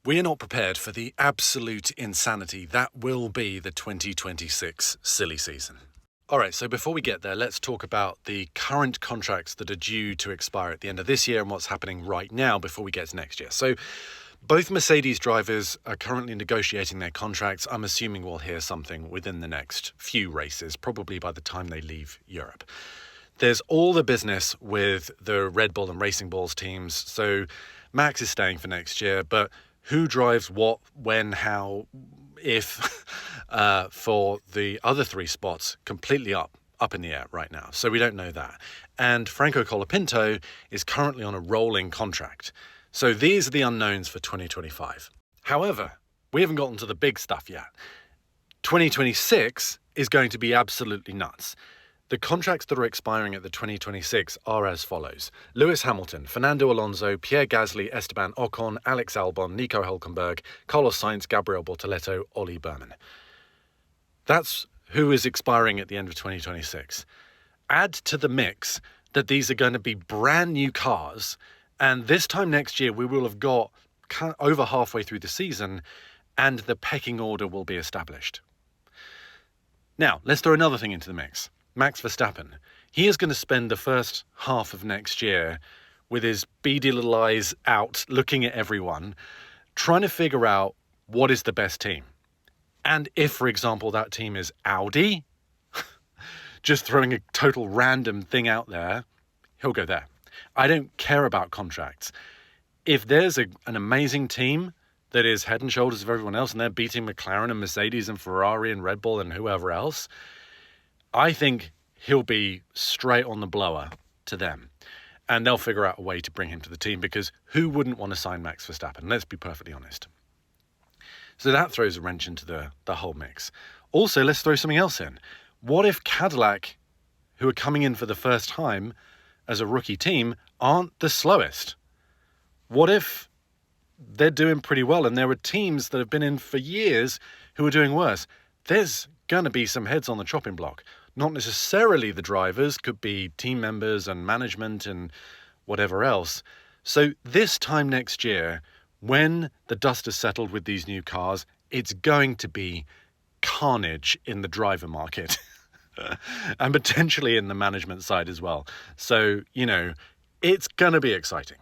We are not prepared for the absolute insanity that will be the 2026 silly season. All right, so before we get there, let's talk about the current contracts that are due to expire at the end of this year and what's happening right now before we get to next year. So both Mercedes drivers are currently negotiating their contracts. I'm assuming we'll hear something within the next few races, probably by the time they leave Europe. There's all the business with the Red Bull and Racing Bulls teams. So Max is staying for next year, but who drives what, when, how, if, for the other three spots, completely up in the air right now. So we don't know that. And Franco Colapinto is currently on a rolling contract. So these are the unknowns for 2025. However, we haven't gotten to the big stuff yet. 2026 is going to be absolutely nuts. The contracts that are expiring at the 2026 are as follows. Lewis Hamilton, Fernando Alonso, Pierre Gasly, Esteban Ocon, Alex Albon, Nico Hülkenberg, Carlos Sainz, Gabriel Bortoleto, Ollie Berman. That's who is expiring at the end of 2026. Add to the mix that these are going to be brand new cars, and this time next year we will have got over halfway through the season and the pecking order will be established. Now, let's throw another thing into the mix. Max Verstappen. He is going to spend the first half of next year with his beady little eyes out, looking at everyone, trying to figure out what is the best team. And if, for example, that team is Audi, just throwing a total random thing out there, he'll go there. I don't care about contracts. If there's an amazing team that is head and shoulders of everyone else and they're beating McLaren and Mercedes and Ferrari and Red Bull and whoever else, I think he'll be straight on the blower to them. And they'll figure out a way to bring him to the team because who wouldn't want to sign Max Verstappen? Let's be perfectly honest. So that throws a wrench into the whole mix. Also, let's throw something else in. What if Cadillac, who are coming in for the first time as a rookie team, aren't the slowest? What if they're doing pretty well and there are teams that have been in for years who are doing worse? There's going to be some heads on the chopping block. Not necessarily the drivers, could be team members and management and whatever else. So this time next year, when the dust has settled with these new cars, it's going to be carnage in the driver market and potentially in the management side as well. So, it's going to be exciting.